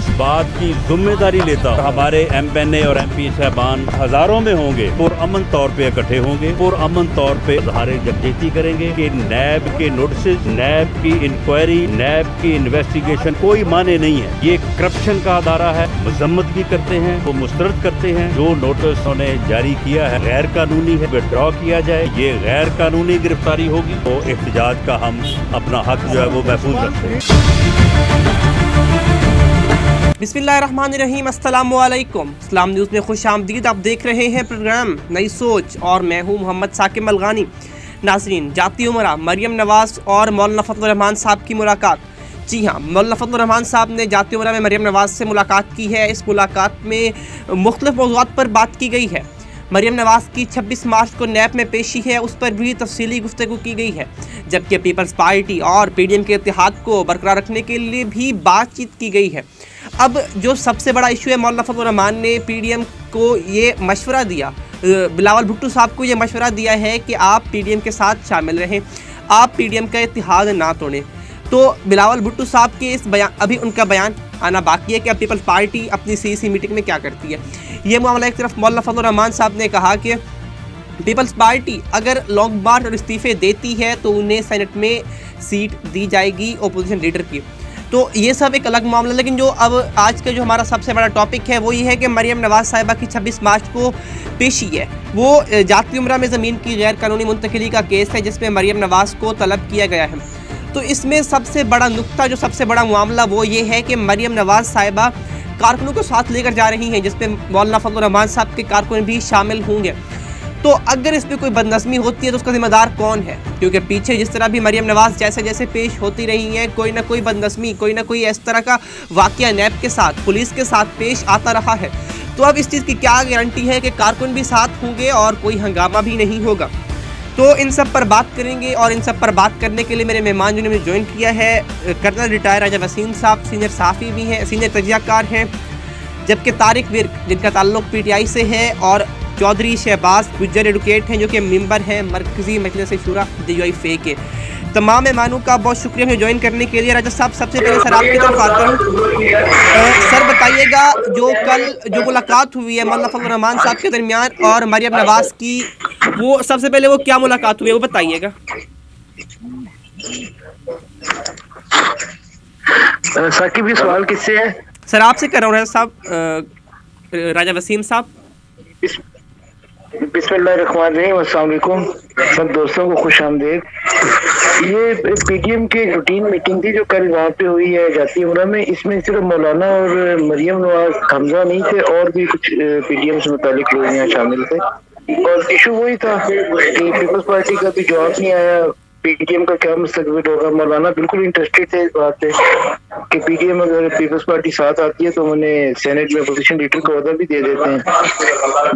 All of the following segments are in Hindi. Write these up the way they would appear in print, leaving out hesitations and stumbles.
इस बात की जिम्मेदारी लेता हूँ हमारे एमएनए और एमपी साहबान हजारों में होंगे, पुरअमन तौर पे इकट्ठे होंगे, पुरअमन तौर पे इज़हारे यकजहती करेंगे कि नैब के नोटिस, नैब की इंक्वायरी, नैब की इन्वेस्टिगेशन कोई माने नहीं है। ये करप्शन का अदारा है, मजम्मत भी करते हैं, वो मुस्तरद करते हैं। जो नोटिस उन्होंने जारी किया है गैर कानूनी है, विड्रॉ किया जाए। ये गैर कानूनी गिरफ्तारी होगी तो एहतजाज का हम अपना हक जो है वो महफूज रखते हैं। बिस्मिल्लाहिर्रहमानिर्रहीम, अस्सलामुअलैकुम। इस्लाम न्यूज़ में खुश आमदीद। आप देख रहे हैं प्रोग्राम नई सोच और मैं हूँ मोहम्मद साकिब मलगानी। नाज़रीन, जाती उमरा मरियम नवाज़ और मौलाना फजलुर रहमान साहब की मुलाकात। जी हाँ, मौलाना फजलुर रहमान साहब ने जाती उमरा में मरियम नवाज़ से मुलाकात की है। इस मुलाकात में मुख्तलिफ मौज़ूआत पर बात की गई है। मरियम नवाज़ की 26 मार्च को नैब में पेशी है, उस पर भी तफसीली गुफ्तगू की गई है। जबकि पीपल्स पार्टी और पीडीएम के इत्तेहाद को बरकरार रखने के लिए भी बातचीत की गई है। अब जो सबसे बड़ा इशू है, मौलाना फजलुर रहमान ने पीडीएम को ये मशवरा दिया, बिलावल भुट्टो साहब को ये मशवरा दिया है कि आप पीडीएम के साथ शामिल रहें, आप पीडीएम का इत्तेहाद ना तोड़ें। तो बिलावल भुट्टो साहब के इस बयान, अभी उनका बयान आना बाकी है कि अब पीपल्स पार्टी अपनी सीसी मीटिंग में क्या करती है। ये मामला एक तरफ, मौलाना फजलुर रहमान साहब ने कहा कि पीपल्स पार्टी अगर लॉन्ग मार्च और इस्तीफ़े देती है तो उन्हें सेनेट में सीट दी जाएगी अपोजिशन लीडर की। तो ये सब एक अलग मामला, लेकिन जो अब आज का जो हमारा सबसे बड़ा टॉपिक है वो ये है कि मरियम नवाज़ साहिबा की 26 मार्च को पेशी है। वो जाती उमरा में ज़मीन की गैर कानूनी मुंतकिली का केस है जिसमें मरियम नवाज़ को तलब किया गया है। तो इसमें सबसे बड़ा नुक्ता, जो सबसे बड़ा मामला वो ये है कि मरियम नवाज़ साहिबा कारकुनों को साथ लेकर जा रही हैं, जिसमें मौलाना फजलुर रहमान साहब के कारकुन भी शामिल होंगे। तो अगर इस पर कोई बदनज़मी होती है तो उसका जिम्मेदार कौन है? क्योंकि पीछे जिस तरह भी मरियम नवाज़ जैसे जैसे पेश होती रही हैं, कोई ना कोई बदनज़मी, कोई ना कोई इस तरह का वाक़या नैब के साथ, पुलिस के साथ पेश आता रहा है। तो अब इस चीज़ की क्या गारंटी है कि कारकुन भी साथ होंगे और कोई हंगामा भी नहीं होगा? तो इन सब पर बात करेंगे, और इन सब पर बात करने के लिए मेरे मेहमान जिन्होंने ज्वाइन किया है, कर्नल रिटायर राजा वसीम साहब, सीनियर सहाफ़ी भी हैं, सीनियर तजियाकार हैं, जबकि तारिक विर्क जिनका ताल्लुक़ पीटीआई से है, और चौधरी शहबाज गुज्जर एडवोकेट हैं जो कि मेंबर हैं मरकज़ी मजलिस शुरा DUI के। तमाम मेहमानों का बहुत शुक्रिया हमें ज्वाइन करने के लिए। राजा साहब, सबसे पहले सर आपकी तरफ आता हूँ। सर बताइएगा, जो कल जो मुलाकात हुई है मौलाना फजलुर रहमान साहब के दरमियान और मरियम नवाज़ की, वो सबसे पहले वो क्या मुलाकात हुई है वो बताइएगा। साकिब, ये सवाल किससे है? सर आपसे कर रहा हूँ राजा साहब, राजा वसीम साहब। बिस्मिल्लाहिर्रहमानिर्रहीम, अस्सलाम वालेकुम सब दोस्तों को खुश आमदीद। ये पीटीएम की रूटीन मीटिंग थी जो कल वहाँ पे हुई है जाती उमरा में। इसमें सिर्फ मौलाना और मरियम नवाज हमजा नहीं थे, और भी कुछ पीटीएम से मुतालिक लोग यहाँ शामिल थे। और इशू वही था कि पीपल्स पार्टी का भी जवाब नहीं आया, पीटीएम का क्या मुस्तकबिल होगा। मौलाना बिल्कुल इंटरेस्टेड थे इस बात पे कि पीटीएम अगर पीपल्स पार्टी साथ आती है तो उन्हें सेनेट में अपोजिशन लीडर का ओहदा भी दे देते हैं।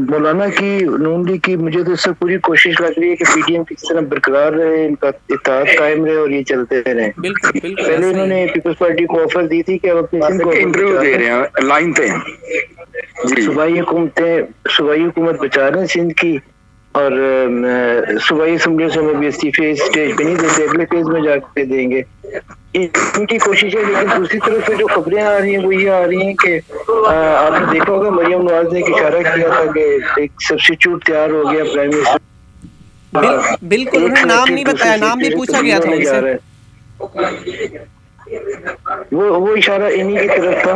मौलाना की, नून लीग की, मुझे तो इससे पूरी कोशिश लग रही है कि पीटीएम किस तरह बरकरार रहे, इनका इत्तेहाद कायम रहे और ये चलते रहे। पहले इन्होंने पीपल्स पार्टी को ऑफर दी थी कि अब अपने इंटरव्यू दे रहे हैं लाइन पे, सूबाई हुकूमत बचा रहे हैं सिंध की, और सूबाई असम्बली से हमें भी इस्तीफे इस स्टेज पे नहीं देते, अगले फेज में जाके देंगे। इनकी कोशिश है। लेकिन दूसरी तरफ से जो खबरें आ रही हैं वो ये आ रही हैं कि आपने देखा होगा मरियम नवाज ने इशारा किया था कि एक सब्स्टिट्यूट तैयार हो गया प्राइम मिनिस्टर। बिल्कुल, उन्होंने नाम नहीं बताया, नाम भी पूछा गया था उनसे। वो इशारा इन्हीं की तरफ था।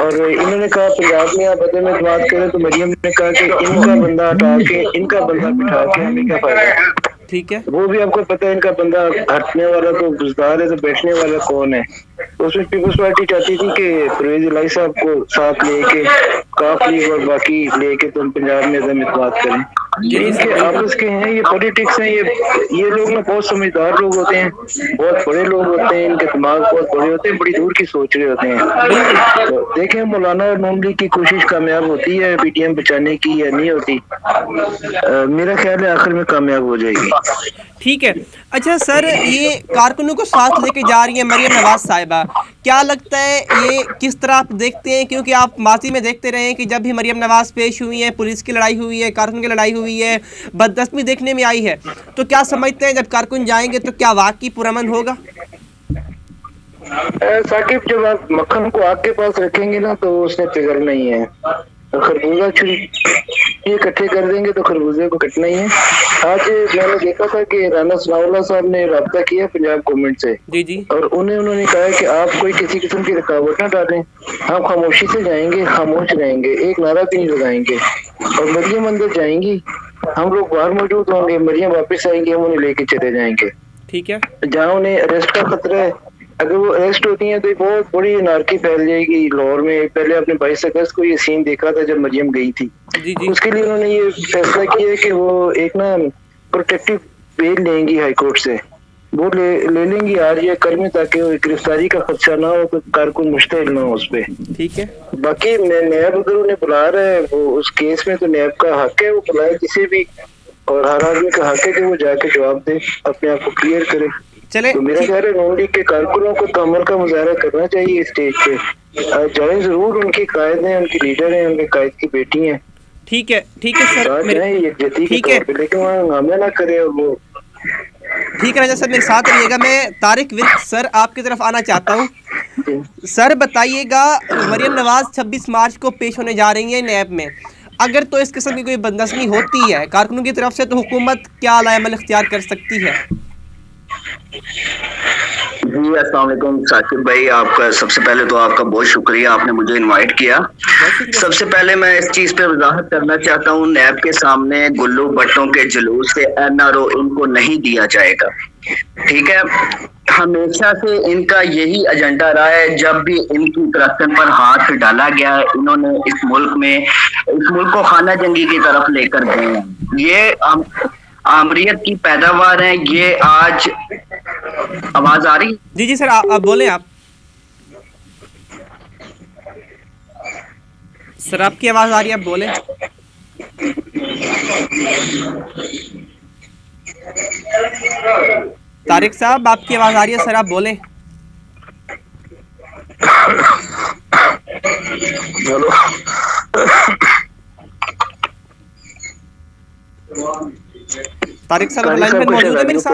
और इन्होंने कहा पंजाब में आप बदले में बात करें, तो मरियम ने कहा कि इनका बंदा हटा के इनका बंदा बिठा के हमें क्या फायदा। ठीक है, वो भी आपको पता है, इनका बंदा हटने वाला तो बुजदार है, तो बैठने वाला कौन है। उसमें पीपल्स पार्टी चाहती थी कि परवेज इलाही साहब को साथ लेके, काफ लीग और बाकी लेके तुम पंजाब में अदम इत्तेहाद करें। इनके आपस के हैं, ये पॉलिटिक्स हैं। ये लोग ना बहुत समझदार लोग होते हैं, बहुत बड़े लोग होते हैं, इनके दिमाग बहुत बड़े होते हैं, बड़ी दूर की सोच रहे होते हैं। तो देखें मौलाना और नून लीग की कोशिश कामयाब होती है पीटीएम बचाने की या नहीं होती। मेरा ख्याल है आखिर में कामयाब हो जाएगी। ठीक है। अच्छा सर, ये कारकुनों को साथ लेके जा रही है मरियम नवाज साहिबा, क्या लगता है ये किस तरह आप देखते हैं? क्योंकि आप माजी में देखते रहे हैं कि जब भी मरियम नवाज पेश हुई है, पुलिस की लड़ाई हुई है, कारकुन की लड़ाई हुई है, बददस्तमी देखने में आई है। तो क्या समझते हैं जब कारकुन जाएंगे तो क्या वाकई पुरअमन होगा? साकिब, जब आप मक्खन को आग के पास रखेंगे ना तो उसने पिघलना ही है। और खरबूजा छुरी ये इकट्ठे कर देंगे तो खरबूजे को कटना ही है। आज मैंने देखा था कि राना सनाउल्लाह साहब ने रब्ता किया पंजाब गवर्नमेंट से, जी जी। और उन्होंने कहा है कि आप कोई किसी किस्म की रुकावट ना डालें, हम खामोशी से जाएंगे, खामोश रहेंगे, एक नारा भी नहीं लगाएंगे। और मरियम अंदर जाएंगी, हम लोग बाहर मौजूद होंगे, मरियम वापस आएंगी, हम उन्हें लेके चले जाएंगे। ठीक है। जहाँ उन्हें अरेस्ट का खतरा है, अगर वो अरेस्ट होती हैं तो एक बहुत बड़ी अनारकी फैल जाएगी लाहौर में। पहले आपने 22 अगस्त को ये सीन देखा था जब मरियम गई थी। जी जी। उसके लिए उन्होंने ये फैसला किया है कि वो एक ना प्रोटेक्टिव बेल लेंगी हाई कोर्ट से, वो ले लेंगी आज या कल में, ताकि वो गिरफ्तारी का खदशा ना हो, तो कारकुन मुश्तैल ना हो उस पे। ठीक है। बाकी नैब अगर उन्हें बुला रहा है वो उस केस में, तो नैब का हक है वो बुलाए किसी भी, और हर आदमी का हक है कि वो जाके जवाब दे, अपने आप को क्लियर करे। चले। तो मेरा ख्याल है नून लीग के कारकुनों को तअम्मुल का मुजाहरा करना चाहिए स्टेज पे। जाए जरूर, उनके कायद हैं, उनके लीडर हैं, उनके कायद की बेटी हैं। ठीक है सर। ठीक है, लेकिन वहाँ हंगामा ना करे। और वो ठीक है राजा सर, मेरे साथ रहिएगा। मैं तारिक विर्क सर आपकी तरफ आना चाहता हूँ। सर बताइएगा, मरियम नवाज 26 मार्च को पेश होने जा रही है नैब में। अगर तो इस किस्म की कोई बदनज़मी होती है कारकुनों की तरफ से, तो हुकूमत क्या अमल इख्तियार कर सकती है? जी अस्सलाम वालेकुम साकिब भाई, आपका सबसे पहले तो आपका बहुत शुक्रिया, आपने मुझे इनवाइट किया। सबसे पहले मैं इस चीज पे वजाहत करना चाहता हूँ, नैब के सामने गुल्लू भट्टों के जुलूस से एनआरओ इनको नहीं दिया जाएगा। ठीक है, हमेशा से इनका यही एजेंडा रहा है। जब भी इनकी करप्शन पर हाथ डाला गया है, इन्होंने इस मुल्क को खाना जंगी की तरफ लेकर गए हैं। ये आमरीत की पैदावार है। ये आज आवाज आ रही? जी जी सर, आप बोलें। आप सर, आपकी आवाज आ रही है, आप बोलें। तारिक साहब, आपकी आवाज आ रही है सर, आप बोलें। हेलो, तारिक साहब लाइन पे मौजूद है मेरे साथ?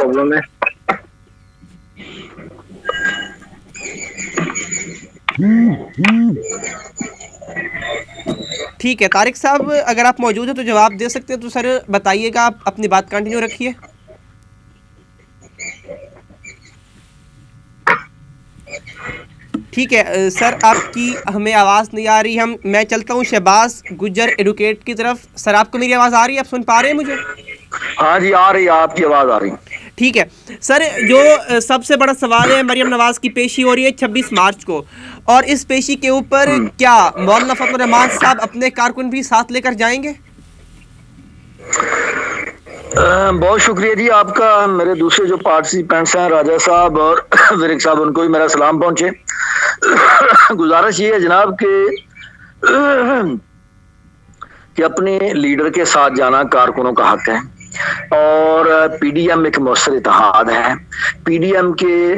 ठीक है तारिक साहब, अगर आप मौजूद हैं तो जवाब दे सकते हैं। तो सर बताइएगा, आप अपनी बात कंटिन्यू रखिए। ठीक है सर, आपकी हमें आवाज़ नहीं आ रही। मैं चलता हूँ शहबाज गुज्जर एडवोकेट की तरफ। सर, आपको मेरी आवाज़ आ रही है? आप सुन पा रहे हैं मुझे? हाँ जी, आ रही है, आपकी आवाज़ आ रही है। ठीक है सर, जो सबसे बड़ा सवाल है, मरियम नवाज की पेशी हो रही है 26 मार्च को, और इस पेशी के ऊपर क्या मौलाना फजल रहमान साहब अपने कारकुन भी साथ लेकर जाएंगे? बहुत शुक्रिया जी आपका। मेरे दूसरे जो पार्टिसिपेंट्स हैं, राजा साहब और विरिक साहब, उनको भी मेरा सलाम पहुंचे। गुजारिश ये है जनाब कि अपने लीडर के साथ जाना कारकुनों का हक है, और पीडीएम एक मौसर इत्तेहाद है। पीडीएम के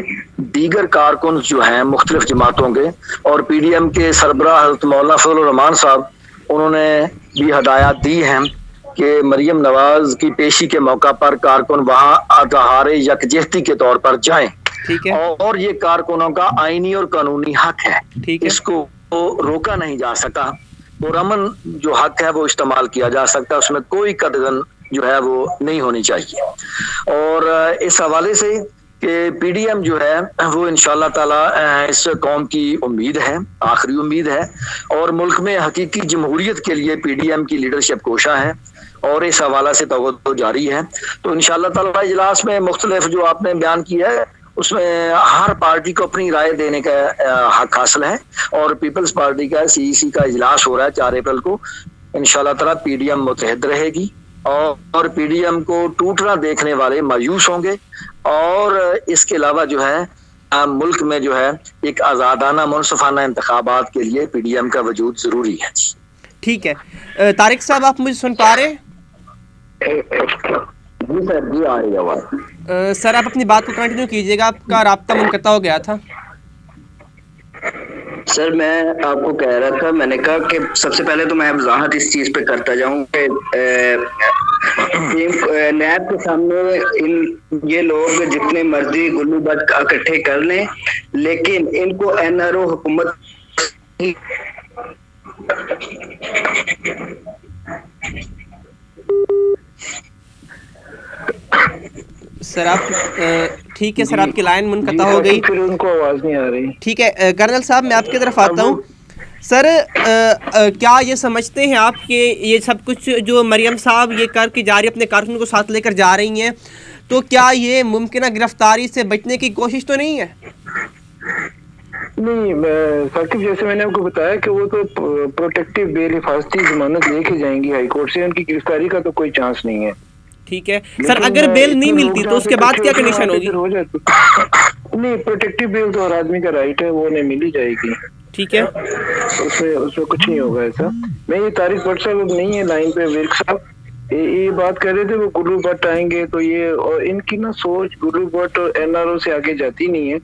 दीगर कारकुन जो हैं मुख्तलिफ जमातों के, और पीडीएम के सरबराह हज़रत मौलाना फजल रहमान साहब, उन्होंने भी हदायत दी हैं कि मरियम नवाज की पेशी के मौका पर कारकुन वहां अज़हार यकजहती के तौर पर जाएं। ठीक है। और ये कारकुनों का आईनी और कानूनी हक है। ठीक है। इसको रोका नहीं जा सका, और अमन जो हक है वो इस्तेमाल किया जा सकता है, उसमें कोई कदगन जो है वो नहीं होनी चाहिए। और इस हवाले से कि पीडीएम जो है वो इंशाल्लाह ताला इस कौम की उम्मीद है, आखिरी उम्मीद है, और मुल्क में हकीकी जमहूरियत के लिए पीडीएम की लीडरशिप कोशा है, और इस हवाला से तवज्जो जारी है। तो इंशाल्लाह ताला इजलास में मुख्तलिफ जो आपने बयान किया है, उसमें हर पार्टी को अपनी राय देने का हक हासिल है। और पीपल्स पार्टी का सीईसी का इजलास हो रहा है 4 अप्रैल को। इंशाल्लाह ताला पीडीएम मुतहद रहेगी, और पीडीएम को टूटना देखने वाले मायूस होंगे। और इसके अलावा जो है मुल्क में जो है एक आज़ादाना मुनसफाना इंतखाबात के लिए पीडीएम का वजूद जरूरी है। ठीक है तारिक साहब, आप मुझे सुन पा रहे हैं? जी सर, जी आ रही आवाज़। सर, आप अपनी बात को कंटिन्यू कीजिएगा, आपका राब्ता मुनक़ता हो गया था। सर, मैं आपको कह रहा था, मैंने कहा कि सबसे पहले तो मैं वजाहत इस चीज पे करता जाऊं कि नैब के सामने ये लोग जितने मर्जी गुल्लू भट्ट इकट्ठे कर लें, लेकिन इनको एनआरओ हुकूमत सर आप ठीक है सर, आपकी लाइन मुनक़ता हो गई, फिर उनको आवाज़ नहीं आ रही। ठीक है कर्नल साहब, मैं आपकी तरफ आता हूँ। सर क्या ये समझते हैं आप कि ये सब कुछ जो मरियम साहब ये करके जा रही है, अपने कारकुन को साथ लेकर जा रही हैं, तो क्या ये मुमकिन गिरफ्तारी से बचने की कोशिश तो नहीं है? नहीं साकिब, जैसे मैंने आपको बताया कि वो तो प्रोटेक्टिव बेल, हिफाजती जमानत लेके जाएंगी हाई कोर्ट से, उनकी गिरफ्तारी का तो कोई चांस नहीं है। ठीक है सर, अगर बेल नहीं मिलती तो उसके बाद क्या कंडीशन होगी? हो जाती नहीं, प्रोटेक्टिव बेल तो हर आदमी का राइट है, वो उन्हें मिल ही जाएगी। ठीक है, उसमें कुछ नहीं होगा ऐसा। मैं ये तारिक भट्ट साहब अब नहीं है लाइन पे, विर्क साहब ये बात कर रहे थे वो गुल्लू भट्ट आएंगे तो ये, और इनकी ना सोच गुल्लू भट्ट और एनआरओ से आगे जाती नहीं है।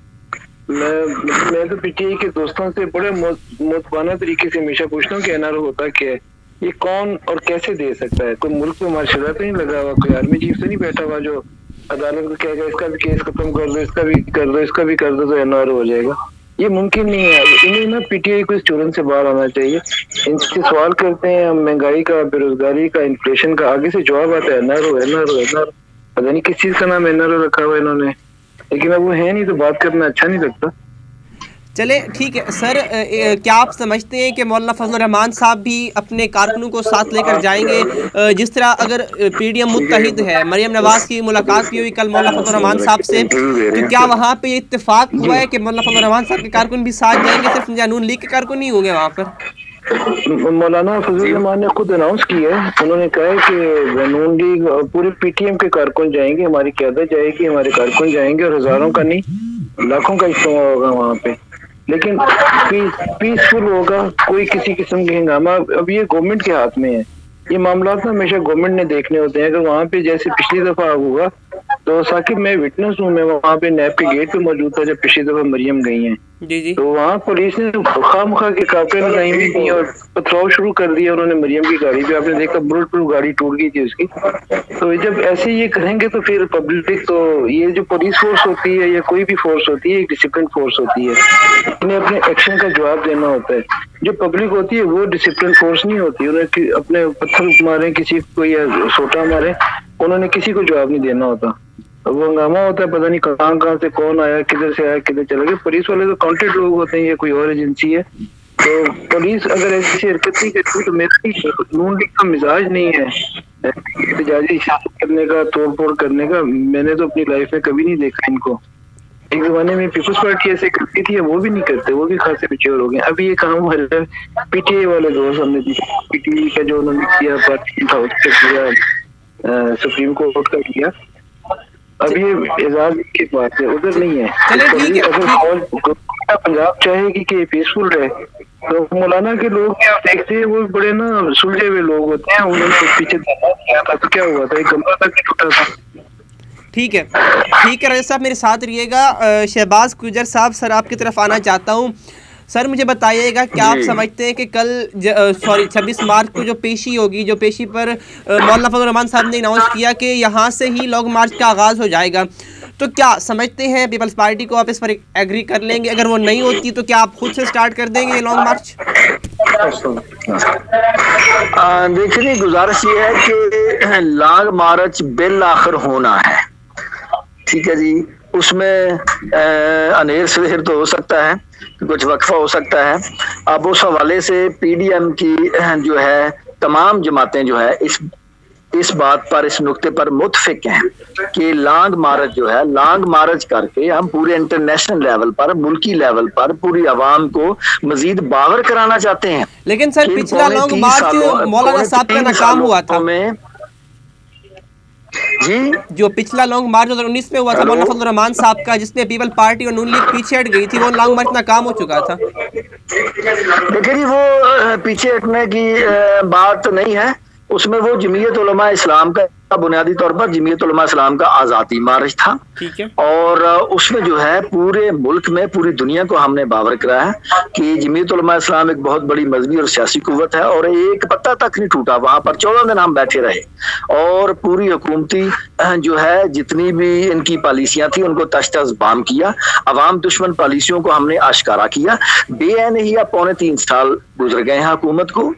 मैं तो पीटीआई के दोस्तों से बड़े मोतबाना तरीके से हमेशा पूछता हूँ कि एनआरओ होता क्या है, ये कौन और कैसे दे सकता है? कोई मुल्क में मार्शल तो नहीं लगा हुआ, कोई आर्मी चीफ से नहीं बैठा हुआ जो अदालत को कहेगा इसका भी केस खत्म कर दो, इसका भी कर दो, इसका भी कर दो तो एनआरओ हो जाएगा। ये मुमकिन नहीं है। इन्हें ना पीटीआई को इस चुरन से बाहर आना चाहिए। इनसे सवाल करते हैं महंगाई का, बेरोजगारी का, इन्फ्लेशन का, आगे से जवाब आता है एनआरओ एनआरओ एनआरओ। पता नहीं किस चीज का नाम एनआरओ रखा हुआ इन्होंने, लेकिन अब वो है नहीं तो बात करना अच्छा नहीं लगता। चले ठीक है सर, क्या आप समझते हैं कि मौलाना फजल रहमान साहब भी अपने कारकुनों को साथ लेकर जाएंगे? जिस तरह अगर पीडीएम मुत्तहिद है, मरियम नवाज की मुलाकात भी हुई कल मौलाना फजल रहमान साहब से, तो क्या वहाँ पे इत्तेफाक हुआ है कि मौलाना फजल रहमान साहब के कारकुन भी साथ जाएंगे, सिर्फ नून लीग के कारकुन नहीं होंगे वहाँ पर? मौलाना फजल रहमान ने खुद अनाउंस किया है, उन्होंने कहा है कि नून लीग पूरे पीटीएम के कारकुन जाएंगे, हमारी क़यादत जाएगी, हमारे कारकुन जाएंगे और हजारों का नहीं लाखों का इज्तिमा होगा वहाँ पे, लेकिन पीसफुल होगा, कोई किसी किस्म के हंगामा। अब ये गवर्नमेंट के हाथ में है, ये मामला ना हमेशा गवर्नमेंट ने देखने होते हैं। अगर वहाँ पे जैसे पिछली दफा हुआ तो साकिब मैं विटनेस हूँ, मैं वहाँ पे नैब के गेट पे मौजूद था जब पिछली दफा मरियम गई हैं। जी। तो वहाँ पुलिस ने खामखा के काफिले लगाई थी और पथराव शुरू कर दिया उन्होंने मरियम की गाड़ी पे। आपने देखा बुलेट प्रूफ गाड़ी टूट गई थी उसकी। तो जब ऐसे ये करेंगे तो फिर पब्लिक, तो ये जो पुलिस फोर्स होती है या कोई भी फोर्स होती है, एक डिसिप्लिन फोर्स होती है, इन्हें अपने एक्शन का जवाब देना होता है। जो पब्लिक होती है वो डिसिप्लिन फोर्स नहीं होती, उन्हें अपने पत्थर मारे किसी को या सोटा मारे, उन्होंने किसी को जवाब नहीं देना होता। वो हंगामा होता है, पता नहीं कहाँ से कौन आया, किधर से आया, किधर चला गया। पुलिस वाले तो काउंटेड लोग होते हैं या कोई और एजेंसी है, तो पुलिस अगर ऐसी हरकत नहीं करती तो मेरा नून लीग का मिजाज नहीं है एहतजाजी शासन करने का, तोड़ फोड़ करने का। मैंने तो अपनी लाइफ में कभी नहीं देखा इनको। एक जमाने में पीपुल्स पार्टी ऐसे करती थी, वो भी नहीं करते, वो भी खासे पिछड़ हो गए। अभी ये काम पीटीआई वाले दोस्त हमने पीटीआई का जो उन्होंने किया, पार्टी किया, सुप्रीम कोर्ट का किया, अब ये एजाज की बात है, उधर नहीं है। अगर पंजाब चाहेगी कि पीसफुल रहे तो मौलाना के लोग आप देखते हैं वो बड़े ना सुलझे हुए लोग होते हैं, उन्होंने पीछे किया था तो क्या हुआ था, एक गमला तक टूटा था। ठीक है राजा साहब, मेरे साथ रहिएगा। शहबाज गुजर साहब, सर आपकी तरफ आना चाहता हूँ। सर मुझे बताइएगा, क्या आप समझते हैं कि कल 26 मार्च को जो पेशी होगी, जो पेशी पर मौलाना फजल रहमान साहब ने अनाउंस किया कि यहाँ से ही लॉन्ग मार्च का आगाज़ हो जाएगा, तो क्या समझते हैं पीपल्स पार्टी को आप इस पर एग्री कर लेंगे? अगर वो नहीं होती तो क्या आप खुद से स्टार्ट कर देंगे ये लॉन्ग मार्च? देखिए, गुजारिश ये है कि लॉन्ग मार्च बिल आखिर होना है, ठीक है जी। उसमें अनेर सवेर तो हो सकता है, कुछ वक्फा हो सकता है। अब उस हवाले से पीडीएम की जो है तमाम जमातें जो है इस बात पर, इस नुक्ते पर मुत्फिक हैं कि लॉन्ग मार्च जो है, लॉन्ग मार्च करके हम पूरे इंटरनेशनल लेवल पर, मुल्की लेवल पर पूरी आवाम को मजीद बावर कराना चाहते हैं। लेकिन सर पिछला लॉन्ग मार्च मौलाना साहब का नाकाम हुआ था जी। जो पिछला लॉन्ग मार्च 2019 में हुआ था मौलाना फजल रहमान साहब का, जिसमें पीपल पार्टी और नून लीग पीछे हट गई थी, वो लॉन्ग मार्च नाकाम हो चुका था। देखिए जी, वो पीछे हटने की बात नहीं है, उसमें वो जमीयत उलमा इस्लाम का बुनियादी तौर पर जमीयत उलमा इस्लाम का आज़ादी मार्च था। ठीक है। और उसमें जो है पूरे मुल्क में, पूरी दुनिया को हमने बावर कराया है कि जमीयत उलमा इस्लाम एक बहुत बड़ी मजहबी और सियासी कुव्वत है, और एक पत्ता तक नहीं टूटा। वहां पर 14 दिन हम बैठे रहे और पूरी हुकूमती जो है जितनी भी इनकी पॉलिसियां थी उनको तश तश बाम किया। अवाम दुश्मन पॉलिसियों को हमने आश्कारा किया। बेअन ही अब 3.25 साल गुजर गए हैं हुकूमत को,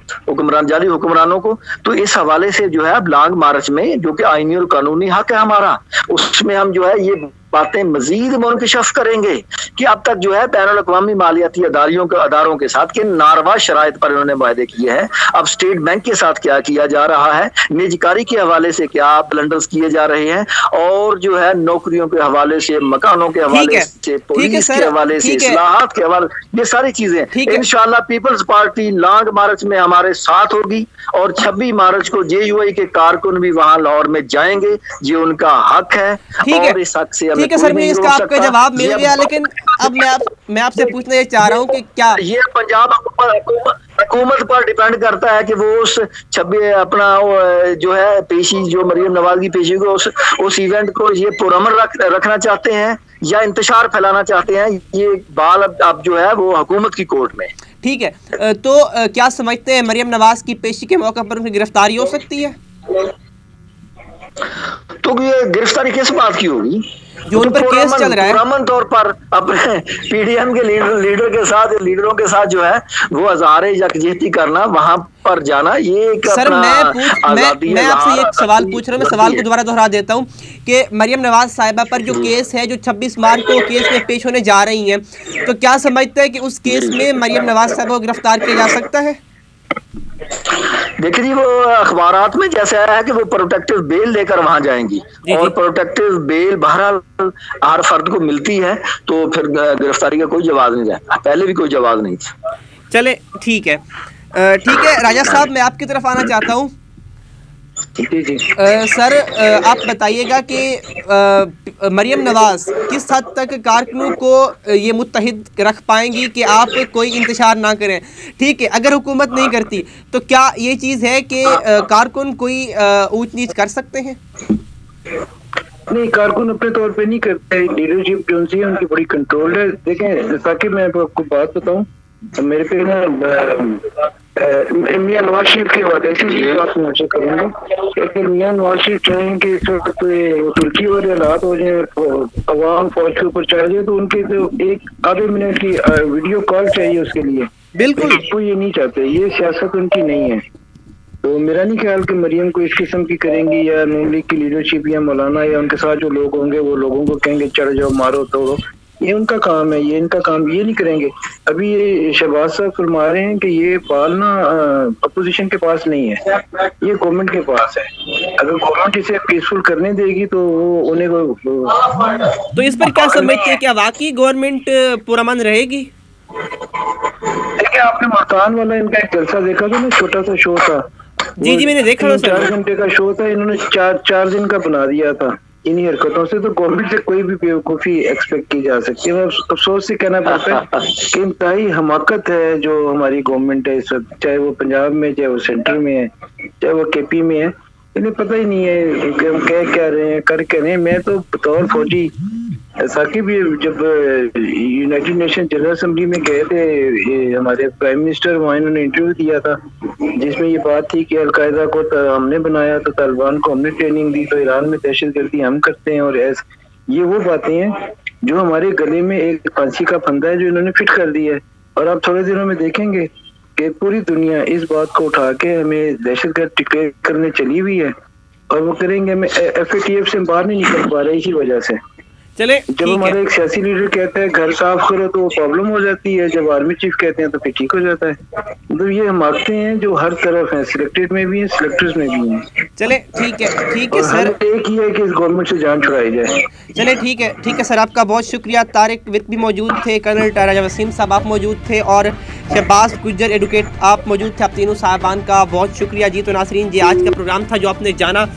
जाली हुक्मरानों को। तो इस हवाले से जो है अब लॉन्ग मार्च में, जो कि आईनी और कानूनी हक है हमारा, उसमें हम जो है ये बातें मजीद मुनकशफ करेंगे कि अब तक जो है बैनुल अक़वामी मालियाती अदारों के साथ के नारवा शराइत पर इन्होंने वायदे किए हैं। अब स्टेट बैंक के साथ क्या किया जा रहा है, निजकारी के हवाले से क्या ब्लंडर्स किए जा रहे हैं, और जो है नौकरियों के हवाले से, मकानों के हवाले से, पुलिस के हवाले से, इस्लाहात के हवाले, ये सारी चीजें इंशाअल्लाह पीपल्स पार्टी लॉन्ग मार्च में हमारे साथ होगी। और 26 मार्च को JUI के कारकुन भी वहां लाहौर में जाएंगे, ये उनका हक है। और इस हक से ठीक है सर, मुझे इसका आपका जवाब मिल गया, लेकिन अब मैं आपसे पूछना ये चाह रहा हूँ कि क्या ये पंजाब हुकूमत पर डिपेंड करता है कि वो उस 26 अपना जो है पेशी, जो मरियम नवाज की पेशी को, उस इवेंट को ये पुरअमन रखना चाहते हैं या इंतशार फैलाना चाहते हैं। ये बाल अब जो है वो हुकूमत की कोर्ट में। ठीक है, तो क्या समझते हैं मरियम नवाज की पेशी के मौके पर उनकी गिरफ्तारी हो सकती है? तो ये गिरफ्तारी किस बात की होगी? जो उन पर केस चल रहा है, पुरअमन तौर पर अपने PDM के लीडरों के साथ जो है वो हज़ारे यकजहती करना, वहां पर जाना, ये एक सर मैं आपसे एक सवाल पूछ रहा हूँ, मैं सवाल को दोबारा दोहरा देता हूँ कि मरियम नवाज साहिबा पर जो केस है, जो 26 मार्च को केस में पेश होने जा रही हैं, तो क्या समझते हैं कि उस केस में मरियम नवाज साहिबा को गिरफ्तार किया जा सकता है? देखिए जी, वो अखबारात में जैसे आया है कि वो प्रोटेक्टिव बेल लेकर वहां जाएंगी, और प्रोटेक्टिव बेल बहरहाल हर फर्द को मिलती है, तो फिर गिरफ्तारी का कोई जवाब नहीं है, पहले भी कोई जवाब नहीं था। चले ठीक है, राजा साहब मैं आपकी तरफ आना चाहता हूँ। सर आप बताइएगा कि मरियम नवाज किस हद तक कारकुनों को ये मुत्तहिद रख पाएंगी कि आप कोई इंतशार ना करें। ठीक है, अगर हुकूमत नहीं करती तो क्या ये चीज़ है कि कारकुन कोई ऊंच नीच कर सकते हैं? नहीं, कारकुन अपने तौर पे नहीं करते, लीडरशिप जो है उनकी बड़ी कंट्रोल है। देखें साकिब, मैं आपको बात बताऊं, मेरे पे ना मियां नवाज शरीफ के हवाले से ये बात मुझे करूँगा कि मियां नवाज शरीफ चाहें कि इस वक्त तुर्की वाले हालात हो जाए, अवाम फौज के ऊपर चढ़ जाए, तो उनके तो एक आधे मिनट की वीडियो कॉल चाहिए उसके लिए। बिल्कुल वो ये नहीं चाहते, ये सियासत उनकी नहीं है। तो मेरा नहीं ख्याल कि मरियम को इस किस्म की करेंगी, या नून लीग की लीडरशिप या मौलाना या उनके साथ जो लोग होंगे वो लोगों को कहेंगे चढ़ जाओ, मारो तोड़ो। ये उनका काम है, ये इनका काम ये नहीं करेंगे। अभी ये शहबाज साहब फरमा रहे हैं कि ये बाल ना अपोजिशन के पास नहीं है, ये गवर्नमेंट के पास है। अगर गवर्नमेंट इसे पीसफुल करने देगी तो उन्हें तो इस पर क्या समझते हैं, क्या वाकई गवर्नमेंट पुरअमन रहेगी? देखिए, आपने मकान वाला इनका एक जलसा देखा था ना, छोटा सा शो था। जी मैंने देखा, 4 घंटे का शो था, इन्होंने 4 दिन का बना दिया था। इन्हीं हरकतों से तो गवर्नमेंट से कोई भी बेवकूफ़ी एक्सपेक्ट की जा सकती है। अफसोस से कहना पड़ता है कि इंतहाई हमाकत है जो हमारी गवर्नमेंट है इस वक्त, चाहे वो पंजाब में, चाहे वो सेंटर में है, चाहे वो KP में है। इन्हें पता ही नहीं है कि हम कह क्या रहे हैं, कर क्या रहे हैं। मैं तो बतौर फौजी साकिब, जब यूनाइटेड नेशन जनरल असेंबली में गए थे, हमारे प्राइम मिनिस्टर वहाँ इन्होंने इंटरव्यू दिया था जिसमें ये बात थी कि अलकायदा को हमने बनाया तो तालिबान को हमने ट्रेनिंग दी, तो ईरान में दहशतगर्दी हम करते हैं। और ये वो बातें हैं जो हमारे गले में एक फांसी का फंदा है जो इन्होंने फिट कर दिया है। और आप थोड़े दिनों में देखेंगे कि पूरी दुनिया इस बात को उठा के हमें दहशतगर्द डिक्लेयर करने चली हुई है, और वो करेंगे। हमें FATF से बाहर नहीं निकल पा रहे इसी वजह से। चले जब हमारा एक सियासी लीडर कहता है घर साफ करो तो वो प्रॉब्लम हो जाती है, जब आर्मी चीफ कहते हैं तो फिर ठीक हो जाता है। मतलब ये हमाकते हैं जो हर तरफ हैं, सिलेक्टेड में भी हैं, सिलेक्टर्स में भी हैं। चले ठीक है सर, एक ही है कि इस गवर्नमेंट से जान छुड़ाई जाए। चले ठीक है सर, आपका बहुत शुक्रिया। तारिक वित भी मौजूद थे, कर्नल राजा वसीम साहब आप मौजूद थे, और शहबाज गुज्जर एडवोकेट आप मौजूद थे। आप तीनों साहबान का बहुत शुक्रिया जी। तो नासरीन, ये आज का प्रोग्राम था जो आपने जाना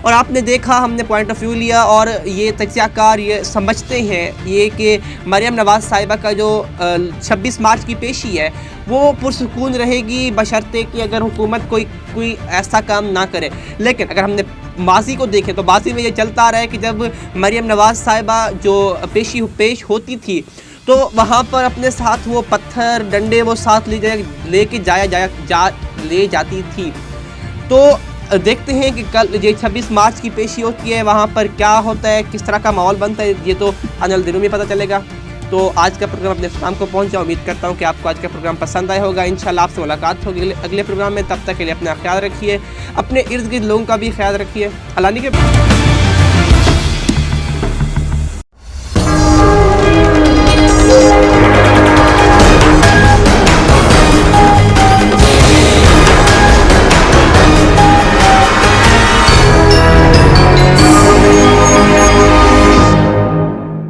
और आपने देखा, हमने पॉइंट ऑफ व्यू लिया, और ये तज्ज़ियाकार ये समझते हैं ये कि मरियम नवाज़ साहिबा का जो 26 मार्च की पेशी है वो पुरसुकून रहेगी, बशर्ते कि अगर हुकूमत कोई ऐसा काम ना करे। लेकिन अगर हमने माजी को देखें तो माजी में ये चलता आ रहा है कि जब मरियम नवाज़ साहिबा जो पेश होती थी तो वहाँ पर अपने साथ वो पत्थर डंडे वो साथ ले जाती थी। तो देखते हैं कि कल ये 26 मार्च की पेशी होती है, वहाँ पर क्या होता है, किस तरह का माहौल बनता है, ये तो आने वाले दिनों में पता चलेगा। तो आज का प्रोग्राम अपने इख्तिताम को पहुँचा। उम्मीद करता हूँ कि आपको आज का प्रोग्राम पसंद आया होगा। इंशाल्लाह आपसे मुलाकात होगी अगले प्रोग्राम में। तब तक के लिए अपना ख्याल रखिए, अपने इर्द गिर्द लोगों का भी ख्याल रखिए। अल्लाह के